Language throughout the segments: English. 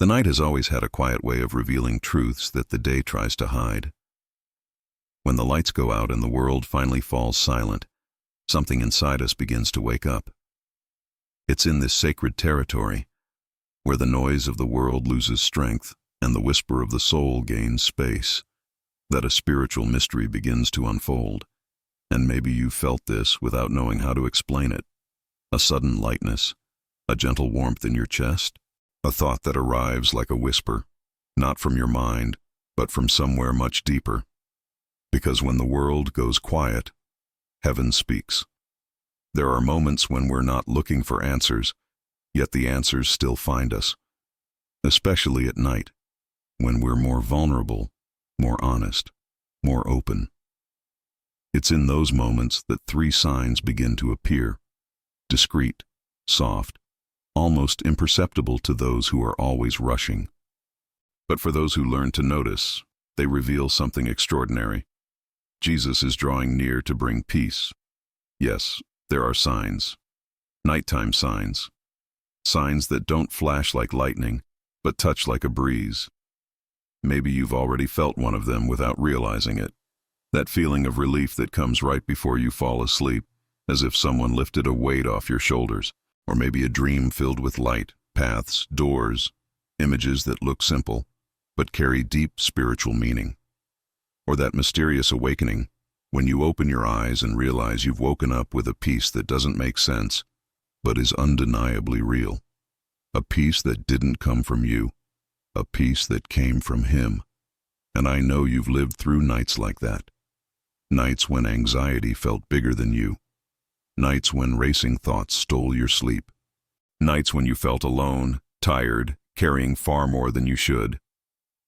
The night has always had a quiet way of revealing truths that the day tries to hide. When the lights go out and the world finally falls silent, something inside us begins to wake up. It's in this sacred territory, where the noise of the world loses strength and the whisper of the soul gains space, that a spiritual mystery begins to unfold. And maybe you've felt this without knowing how to explain it. A sudden lightness, a gentle warmth in your chest, a thought that arrives like a whisper, not from your mind, but from somewhere much deeper. Because when the world goes quiet, heaven speaks. There are moments when we're not looking for answers, yet the answers still find us. Especially at night, when we're more vulnerable, more honest, more open. It's in those moments that three signs begin to appear. Discreet, soft, almost imperceptible to those who are always rushing. But for those who learn to notice, they reveal something extraordinary. Jesus is drawing near to bring peace. Yes, there are signs. Nighttime signs. Signs that don't flash like lightning, but touch like a breeze. Maybe you've already felt one of them without realizing it. That feeling of relief that comes right before you fall asleep, as if someone lifted a weight off your shoulders. Or maybe a dream filled with light, paths, doors, images that look simple, but carry deep spiritual meaning. Or that mysterious awakening, when you open your eyes and realize you've woken up with a peace that doesn't make sense, but is undeniably real. A peace that didn't come from you, a peace that came from Him. And I know you've lived through nights like that. Nights when anxiety felt bigger than you. Nights when racing thoughts stole your sleep. Nights when you felt alone, tired, carrying far more than you should.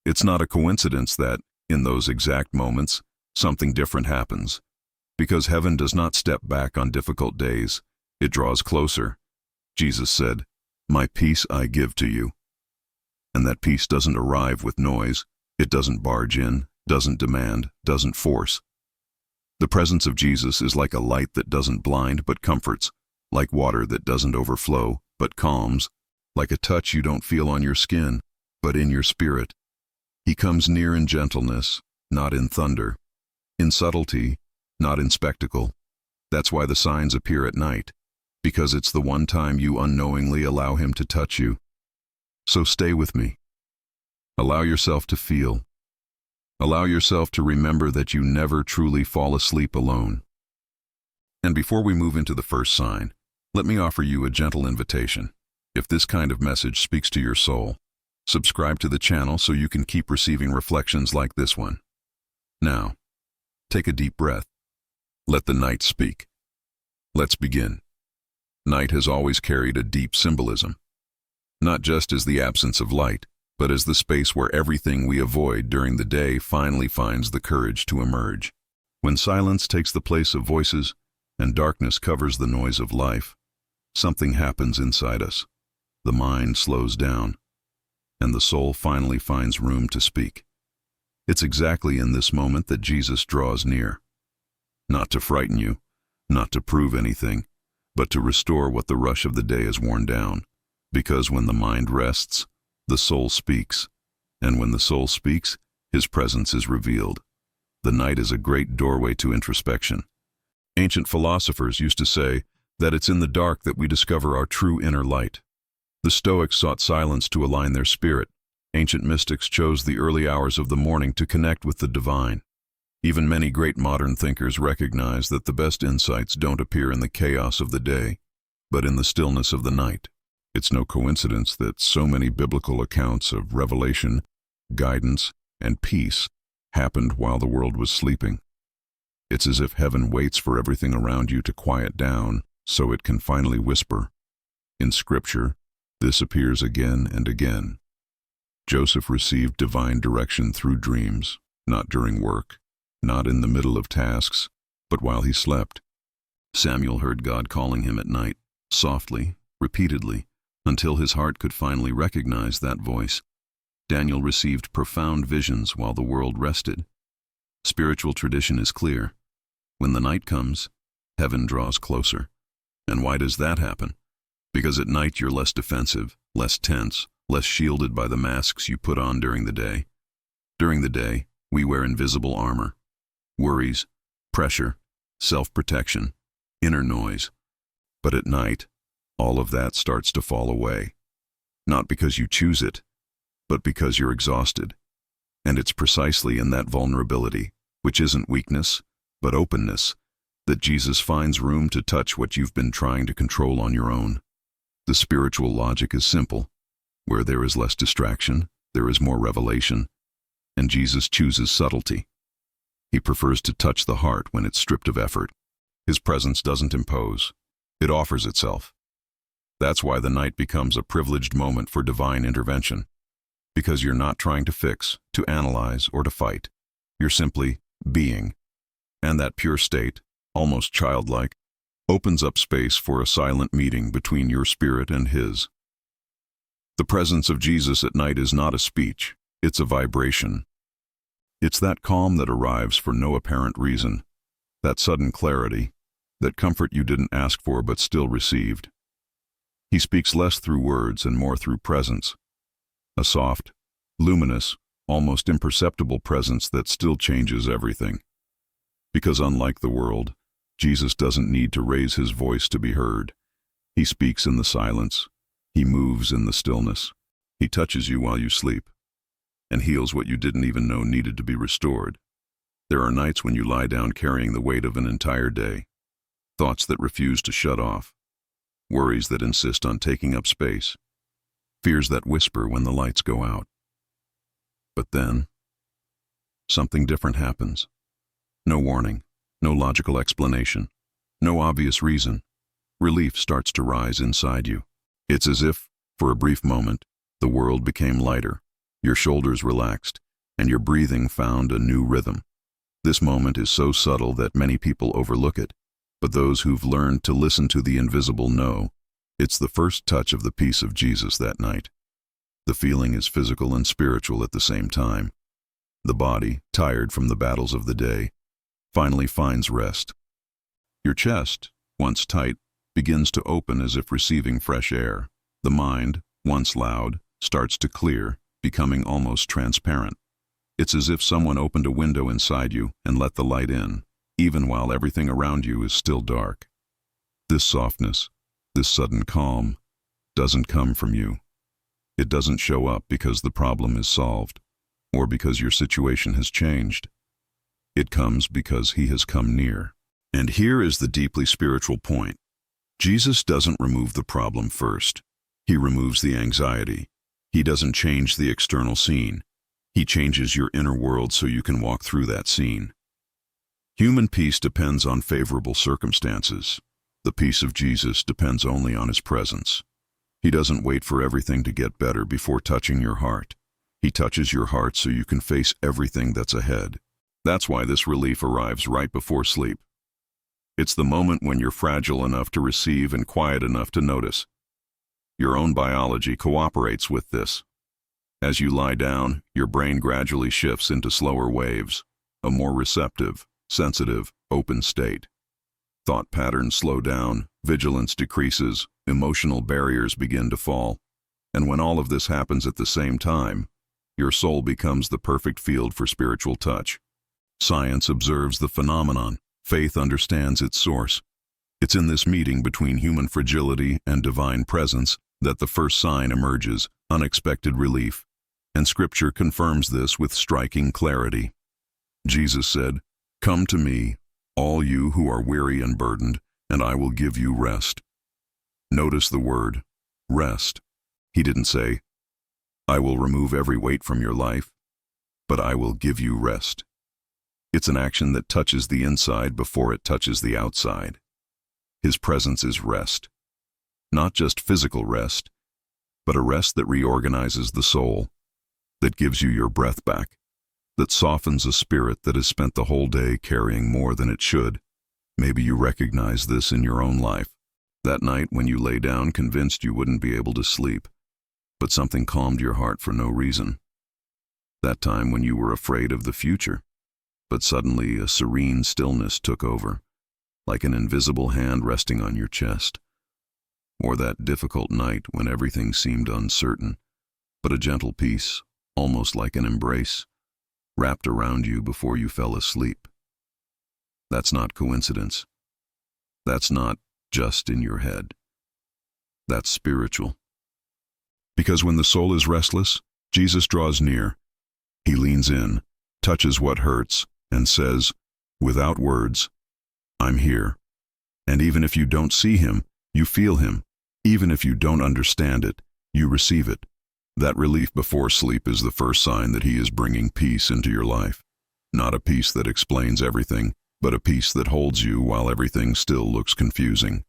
It's not a coincidence that, in those exact moments, something different happens. Because heaven does not step back on difficult days, it draws closer. Jesus said, "My peace I give to you." And that peace doesn't arrive with noise, it doesn't barge in, doesn't demand, doesn't force. The presence of Jesus is like a light that doesn't blind but comforts, like water that doesn't overflow but calms, like a touch you don't feel on your skin, but in your spirit. He comes near in gentleness, not in thunder, in subtlety, not in spectacle. That's why the signs appear at night, because it's the one time you unknowingly allow Him to touch you. So stay with me. Allow yourself to feel. Allow yourself to remember that you never truly fall asleep alone. And before we move into the first sign, let me offer you a gentle invitation. If this kind of message speaks to your soul, subscribe to the channel so you can keep receiving reflections like this one. Now, take a deep breath. Let the night speak. Let's begin. Night has always carried a deep symbolism, not just as the absence of light, but as the space where everything we avoid during the day finally finds the courage to emerge. When silence takes the place of voices and darkness covers the noise of life, something happens inside us. The mind slows down, and the soul finally finds room to speak. It's exactly in this moment that Jesus draws near. Not to frighten you, not to prove anything, but to restore what the rush of the day has worn down. Because when the mind rests, the soul speaks, and when the soul speaks, His presence is revealed. The night is a great doorway to introspection. Ancient philosophers used to say that it's in the dark that we discover our true inner light. The Stoics sought silence to align their spirit. Ancient mystics chose the early hours of the morning to connect with the divine. Even many great modern thinkers recognize that the best insights don't appear in the chaos of the day, but in the stillness of the night. It's no coincidence that so many biblical accounts of revelation, guidance, and peace happened while the world was sleeping. It's as if heaven waits for everything around you to quiet down so it can finally whisper. In Scripture, this appears again and again. Joseph received divine direction through dreams, not during work, not in the middle of tasks, but while he slept. Samuel heard God calling him at night, softly, repeatedly, until his heart could finally recognize that voice. Daniel received profound visions while the world rested. Spiritual tradition is clear. When the night comes, heaven draws closer. And why does that happen? Because at night you're less defensive, less tense, less shielded by the masks you put on during the day. During the day, we wear invisible armor. Worries, pressure, self-protection, inner noise. But at night, all of that starts to fall away. Not because you choose it, but because you're exhausted. And it's precisely in that vulnerability, which isn't weakness, but openness, that Jesus finds room to touch what you've been trying to control on your own. The spiritual logic is simple. Where there is less distraction, there is more revelation. And Jesus chooses subtlety. He prefers to touch the heart when it's stripped of effort. His presence doesn't impose. It offers itself. That's why the night becomes a privileged moment for divine intervention. Because you're not trying to fix, to analyze, or to fight. You're simply being. And that pure state, almost childlike, opens up space for a silent meeting between your spirit and His. The presence of Jesus at night is not a speech, it's a vibration. It's that calm that arrives for no apparent reason, that sudden clarity, that comfort you didn't ask for but still received. He speaks less through words and more through presence, a soft, luminous, almost imperceptible presence that still changes everything. Because unlike the world, Jesus doesn't need to raise His voice to be heard. He speaks in the silence. He moves in the stillness. He touches you while you sleep and heals what you didn't even know needed to be restored. There are nights when you lie down carrying the weight of an entire day, thoughts that refuse to shut off, worries that insist on taking up space, fears that whisper when the lights go out. But then, something different happens. No warning, no logical explanation, no obvious reason. Relief starts to rise inside you. It's as if, for a brief moment, the world became lighter, your shoulders relaxed, and your breathing found a new rhythm. This moment is so subtle that many people overlook it, but those who've learned to listen to the invisible know it's the first touch of the peace of Jesus that night. The feeling is physical and spiritual at the same time. The body, tired from the battles of the day, finally finds rest. Your chest, once tight, begins to open as if receiving fresh air. The mind, once loud, starts to clear, becoming almost transparent. It's as if someone opened a window inside you and let the light in, even while everything around you is still dark. This softness, this sudden calm, doesn't come from you. It doesn't show up because the problem is solved, or because your situation has changed. It comes because He has come near. And here is the deeply spiritual point. Jesus doesn't remove the problem first. He removes the anxiety. He doesn't change the external scene. He changes your inner world so you can walk through that scene. Human peace depends on favorable circumstances. The peace of Jesus depends only on His presence. He doesn't wait for everything to get better before touching your heart. He touches your heart so you can face everything that's ahead. That's why this relief arrives right before sleep. It's the moment when you're fragile enough to receive and quiet enough to notice. Your own biology cooperates with this. As you lie down, your brain gradually shifts into slower waves, a more receptive, sensitive, open state. Thought patterns slow down, vigilance decreases, emotional barriers begin to fall. And when all of this happens at the same time, your soul becomes the perfect field for spiritual touch. Science observes the phenomenon. Faith understands its source. It's in this meeting between human fragility and divine presence that the first sign emerges, unexpected relief. And Scripture confirms this with striking clarity. Jesus said, "Come to me, all you who are weary and burdened, and I will give you rest." Notice the word, rest. He didn't say, "I will remove every weight from your life," but "I will give you rest." It's an action that touches the inside before it touches the outside. His presence is rest. Not just physical rest, but a rest that reorganizes the soul, that gives you your breath back, that softens a spirit that has spent the whole day carrying more than it should. Maybe you recognize this in your own life. That night when you lay down convinced you wouldn't be able to sleep, but something calmed your heart for no reason. That time when you were afraid of the future, but suddenly a serene stillness took over, like an invisible hand resting on your chest. Or that difficult night when everything seemed uncertain, but a gentle peace, almost like an embrace, wrapped around you before you fell asleep. That's not coincidence. That's not just in your head. That's spiritual. Because when the soul is restless, Jesus draws near. He leans in, touches what hurts, and says, without words, I'm here. And even if you don't see him, you feel him. Even if you don't understand it, you receive it. That relief before sleep is the first sign that he is bringing peace into your life. Not a peace that explains everything, but a peace that holds you while everything still looks confusing.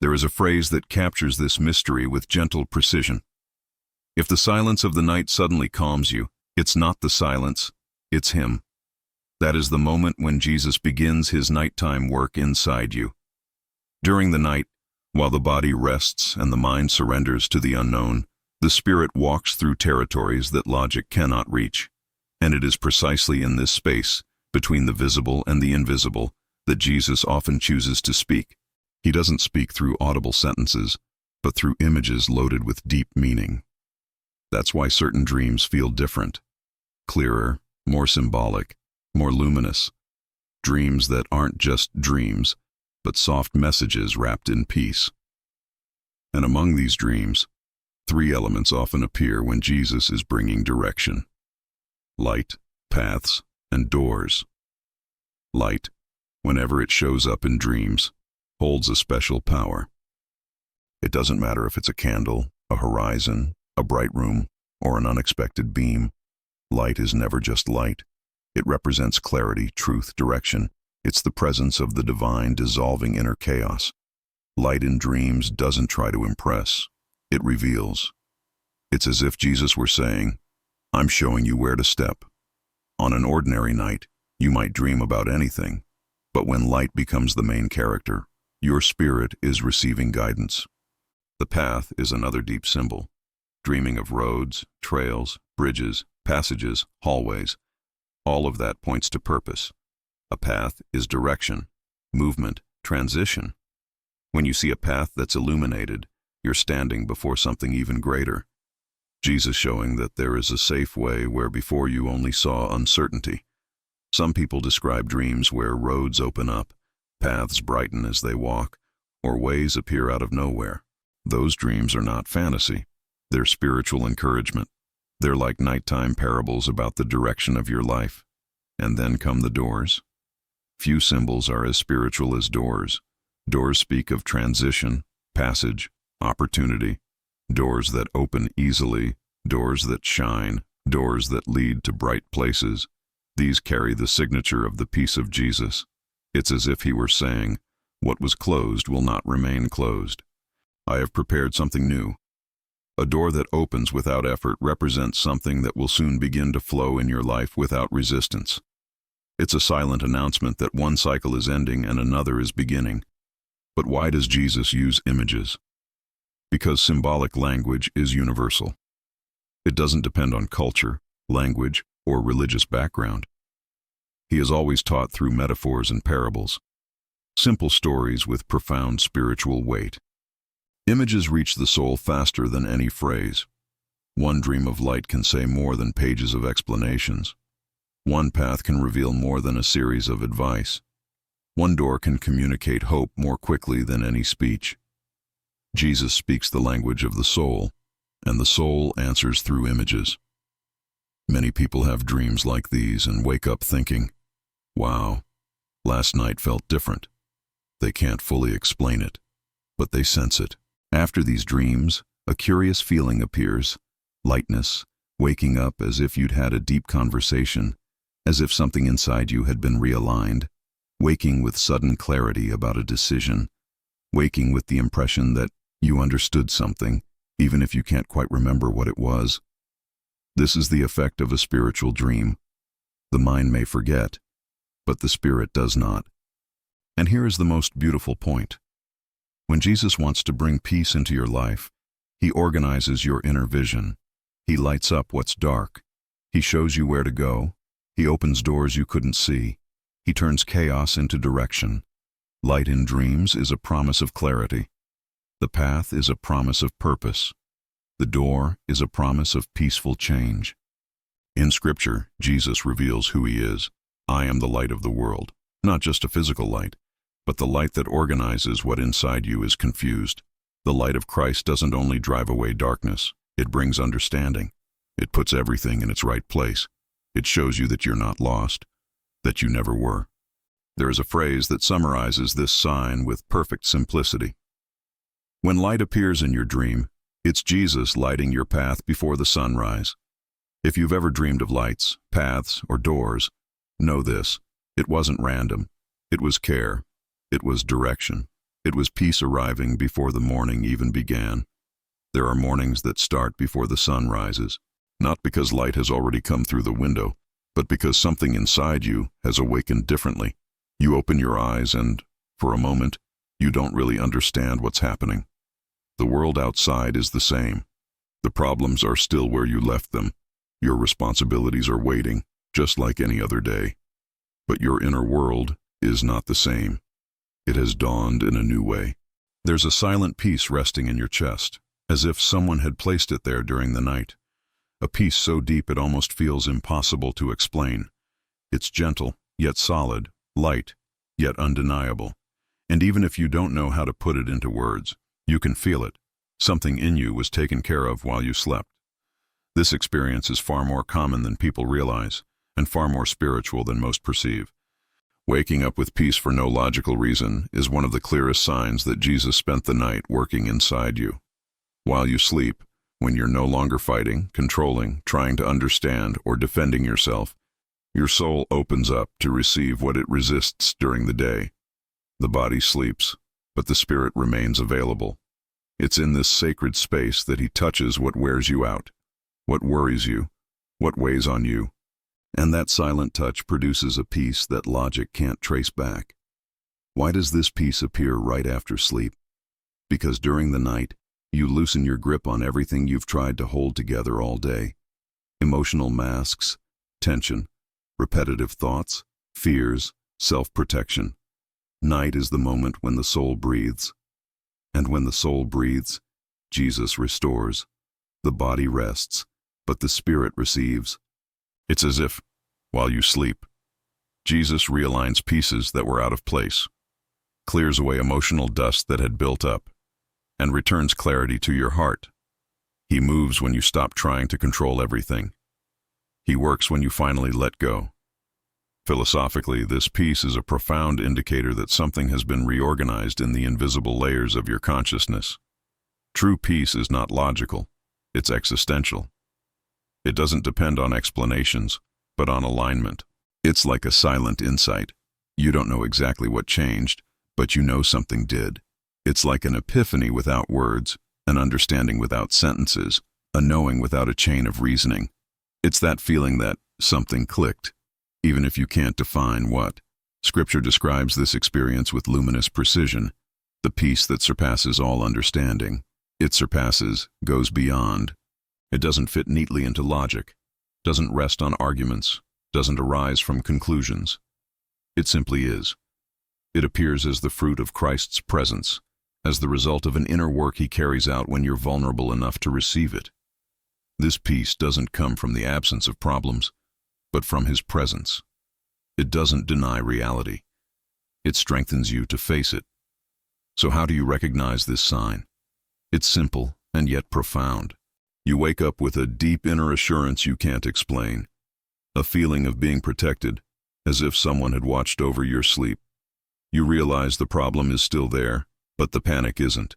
There is a phrase that captures this mystery with gentle precision. If the silence of the night suddenly calms you, it's not the silence, it's him. That is the moment when Jesus begins his nighttime work inside you. During the night, while the body rests and the mind surrenders to the unknown, the spirit walks through territories that logic cannot reach. And it is precisely in this space, between the visible and the invisible, that Jesus often chooses to speak. He doesn't speak through audible sentences, but through images loaded with deep meaning. That's why certain dreams feel different, clearer, more symbolic, more luminous. Dreams that aren't just dreams, but soft messages wrapped in peace. And among these dreams, three elements often appear when Jesus is bringing direction: light, paths, and doors. Light, whenever it shows up in dreams, holds a special power. It doesn't matter if it's a candle, a horizon, a bright room, or an unexpected beam. Light is never just light. It represents clarity, truth, direction. It's the presence of the divine dissolving inner chaos. Light in dreams doesn't try to impress. It reveals. It's as if Jesus were saying, I'm showing you where to step. On an ordinary night, you might dream about anything, but when light becomes the main character, your spirit is receiving guidance. The path is another deep symbol, dreaming of roads, trails, bridges, passages, hallways. All of that points to purpose. A path is direction, movement, transition. When you see a path that's illuminated, you're standing before something even greater. Jesus showing that there is a safe way where before you only saw uncertainty. Some people describe dreams where roads open up, paths brighten as they walk, or ways appear out of nowhere. Those dreams are not fantasy. They're spiritual encouragement. They're like nighttime parables about the direction of your life. And then come the doors. Few symbols are as spiritual as doors. Doors speak of transition, passage, opportunity. Doors that open easily, doors that shine, doors that lead to bright places. These carry the signature of the peace of Jesus. It's as if he were saying, what was closed will not remain closed. I have prepared something new. A door that opens without effort represents something that will soon begin to flow in your life without resistance. It's a silent announcement that one cycle is ending and another is beginning. But why does Jesus use images? Because symbolic language is universal. It doesn't depend on culture, language, or religious background. He has always taught through metaphors and parables, simple stories with profound spiritual weight. Images reach the soul faster than any phrase. One dream of light can say more than pages of explanations. One path can reveal more than a series of advice. One door can communicate hope more quickly than any speech. Jesus speaks the language of the soul, and the soul answers through images. Many people have dreams like these and wake up thinking, wow, last night felt different. They can't fully explain it, but they sense it. After these dreams, a curious feeling appears, lightness, waking up as if you'd had a deep conversation, as if something inside you had been realigned, waking with sudden clarity about a decision, waking with the impression that you understood something, even if you can't quite remember what it was. This is the effect of a spiritual dream. The mind may forget, but the spirit does not. And here is the most beautiful point. When Jesus wants to bring peace into your life, he organizes your inner vision. He lights up what's dark. He shows you where to go. He opens doors you couldn't see. He turns chaos into direction. Light in dreams is a promise of clarity. The path is a promise of purpose. The door is a promise of peaceful change. In Scripture, Jesus reveals who he is. I am the light of the world, not just a physical light, but the light that organizes what inside you is confused. The light of Christ doesn't only drive away darkness, it brings understanding. It puts everything in its right place. It shows you that you're not lost, that you never were. There is a phrase that summarizes this sign with perfect simplicity. When light appears in your dream, it's Jesus lighting your path before the sunrise. If you've ever dreamed of lights, paths, or doors, know this: it wasn't random. It was care. It was direction. It was peace arriving before the morning even began. There are mornings that start before the sun rises, not because light has already come through the window, but because something inside you has awakened differently. You open your eyes and, for a moment, you don't really understand what's happening. The world outside is the same. The problems are still where you left them. Your responsibilities are waiting, just like any other day. But your inner world is not the same. It has dawned in a new way. There's a silent peace resting in your chest, as if someone had placed it there during the night. A peace so deep it almost feels impossible to explain. It's gentle, yet solid, light, yet undeniable. And even if you don't know how to put it into words, you can feel it. Something in you was taken care of while you slept. This experience is far more common than people realize, and far more spiritual than most perceive. Waking up with peace for no logical reason is one of the clearest signs that Jesus spent the night working inside you. While you sleep, when you're no longer fighting, controlling, trying to understand, or defending yourself, your soul opens up to receive what it resists during the day. The body sleeps, but the spirit remains available. It's in this sacred space that he touches what wears you out, what worries you, what weighs on you. And that silent touch produces a peace that logic can't trace back. Why does this peace appear right after sleep? Because during the night, you loosen your grip on everything you've tried to hold together all day. Emotional masks, tension, repetitive thoughts, fears, self-protection. Night is the moment when the soul breathes. And when the soul breathes, Jesus restores. The body rests, but the spirit receives. It's as if, while you sleep, Jesus realigns pieces that were out of place, clears away emotional dust that had built up, and returns clarity to your heart. He moves when you stop trying to control everything. He works when you finally let go. Philosophically, this peace is a profound indicator that something has been reorganized in the invisible layers of your consciousness. True peace is not logical, it's existential. It doesn't depend on explanations, but on alignment. It's like a silent insight. You don't know exactly what changed, but you know something did. It's like an epiphany without words, an understanding without sentences, a knowing without a chain of reasoning. It's that feeling that something clicked, even if you can't define what. Scripture describes this experience with luminous precision, the peace that surpasses all understanding. It surpasses, goes beyond. It doesn't fit neatly into logic, doesn't rest on arguments, doesn't arise from conclusions. It simply is. It appears as the fruit of Christ's presence, as the result of an inner work he carries out when you're vulnerable enough to receive it. This peace doesn't come from the absence of problems, but from his presence. It doesn't deny reality. It strengthens you to face it. So how do you recognize this sign? It's simple and yet profound. You wake up with a deep inner assurance you can't explain, a feeling of being protected, as if someone had watched over your sleep. You realize the problem is still there, but the panic isn't.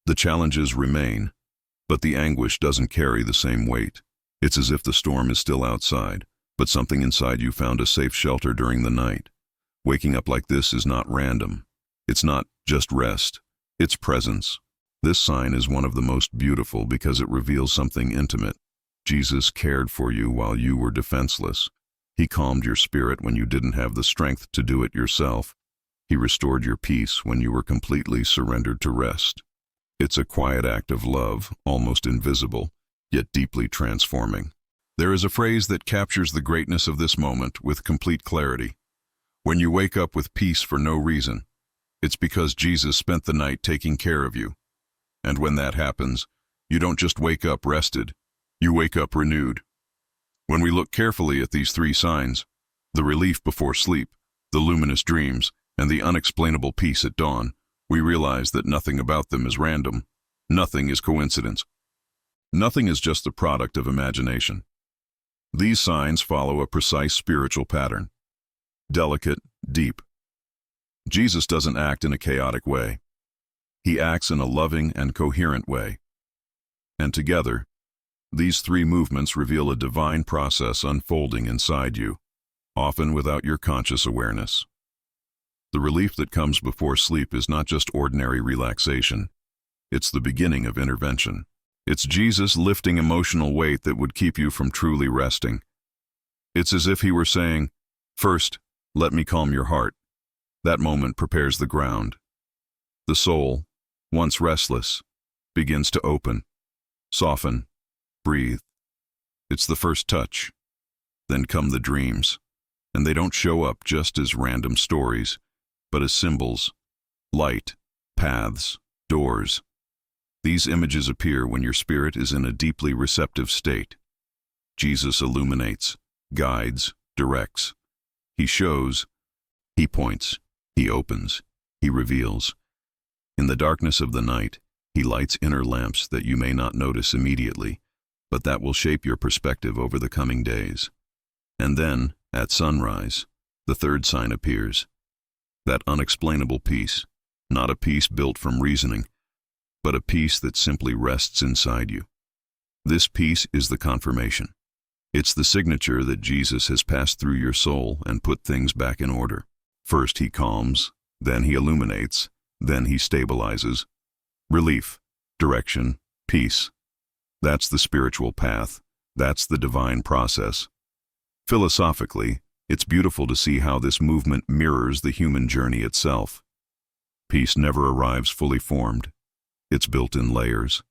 The challenges remain, but the anguish doesn't carry the same weight. It's as if the storm is still outside, but something inside you found a safe shelter during the night. Waking up like this is not random. It's not just rest, it's presence. This sign is one of the most beautiful because it reveals something intimate. Jesus cared for you while you were defenseless. He calmed your spirit when you didn't have the strength to do it yourself. He restored your peace when you were completely surrendered to rest. It's a quiet act of love, almost invisible, yet deeply transforming. There is a phrase that captures the greatness of this moment with complete clarity. When you wake up with peace for no reason, it's because Jesus spent the night taking care of you. And when that happens, You don't just wake up rested, you wake up renewed. When we look carefully at these three signs, the relief before sleep, the luminous dreams, and the unexplainable peace at dawn, we realize that nothing about them is random. Nothing is coincidence. Nothing is just the product of imagination. These signs follow a precise spiritual pattern. Delicate, deep. Jesus doesn't act in a chaotic way. He acts in a loving and coherent way. And together, these three movements reveal a divine process unfolding inside you, often without your conscious awareness. The relief that comes before sleep is not just ordinary relaxation. It's the beginning of intervention. It's Jesus lifting emotional weight that would keep you from truly resting. It's as if he were saying, "First, let me calm your heart." That moment prepares the ground. The soul, once restless, begins to open, soften, breathe. It's the first touch. Then come the dreams, and they don't show up just as random stories, but as symbols, light, paths, doors. These images appear when your spirit is in a deeply receptive state. Jesus illuminates, guides, directs. He shows, he points, he opens, he reveals. In the darkness of the night, he lights inner lamps that you may not notice immediately, but that will shape your perspective over the coming days. And then, at sunrise, the third sign appears. That unexplainable peace, not a peace built from reasoning, but a peace that simply rests inside you. This peace is the confirmation. It's the signature that Jesus has passed through your soul and put things back in order. First he calms, then he illuminates, then he stabilizes. Relief, direction, peace. That's the spiritual path. That's the divine process. Philosophically, it's beautiful to see how this movement mirrors the human journey itself. Peace never arrives fully formed. It's built in layers.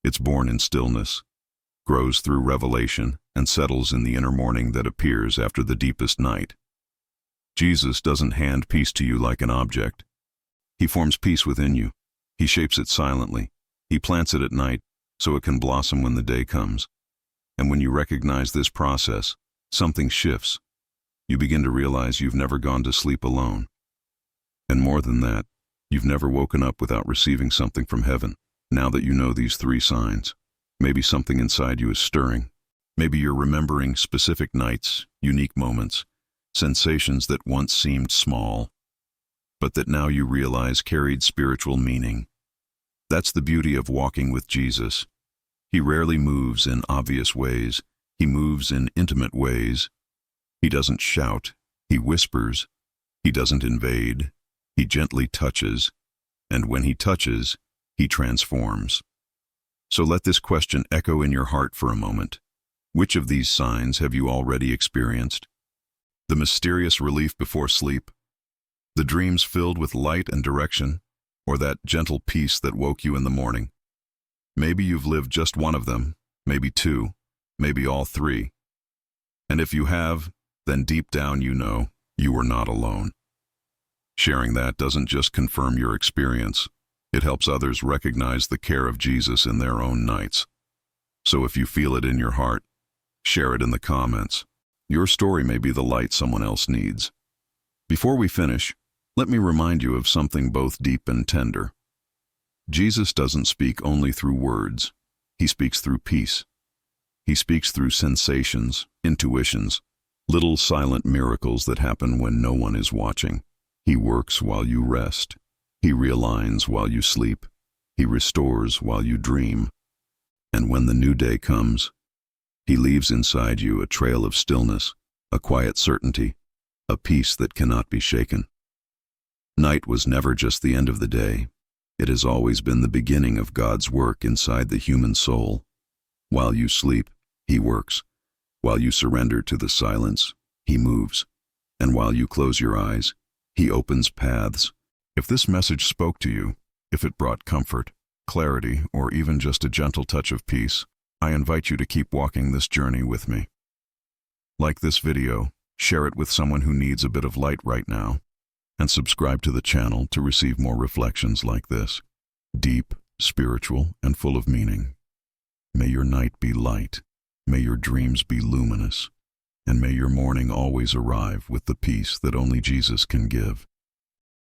It's born in stillness, grows through revelation, and settles in the inner morning that appears after the deepest night. Jesus doesn't hand peace to you like an object. He forms peace within you. He shapes it silently. He plants it at night so it can blossom when the day comes. And when you recognize this process, something shifts. You begin to realize you've never gone to sleep alone. And more than that, you've never woken up without receiving something from heaven. Now that you know these three signs, maybe something inside you is stirring. Maybe you're remembering specific nights, unique moments, sensations that once seemed small, but that now you realize carried spiritual meaning. That's the beauty of walking with Jesus. He rarely moves in obvious ways. He moves in intimate ways. He doesn't shout. He whispers. He doesn't invade. He gently touches, and when he touches, he transforms. So let this question echo in your heart for a moment. Which of these signs have you already experienced? The mysterious relief before sleep? The dreams filled with light and direction? Or that gentle peace that woke you in the morning? Maybe you've lived just one of them, maybe two, maybe all three. And if you have, then deep down you know you are not alone. Sharing that doesn't just confirm your experience, it helps others recognize the care of Jesus in their own nights. So if you feel it in your heart, share it in the comments. Your story may be the light someone else needs. Before we finish, let me remind you of something both deep and tender. Jesus doesn't speak only through words. He speaks through peace. He speaks through sensations, intuitions, little silent miracles that happen when no one is watching. He works while you rest. He realigns while you sleep. He restores while you dream. And when the new day comes, he leaves inside you a trail of stillness, a quiet certainty, a peace that cannot be shaken. Night was never just the end of the day. It has always been the beginning of God's work inside the human soul. While you sleep, he works. While you surrender to the silence, he moves. And while you close your eyes, he opens paths. If this message spoke to you, if it brought comfort, clarity, or even just a gentle touch of peace, I invite you to keep walking this journey with me. Like this video, share it with someone who needs a bit of light right now, and subscribe to the channel to receive more reflections like this, deep, spiritual, and full of meaning. May your night be light, may your dreams be luminous, and may your morning always arrive with the peace that only Jesus can give.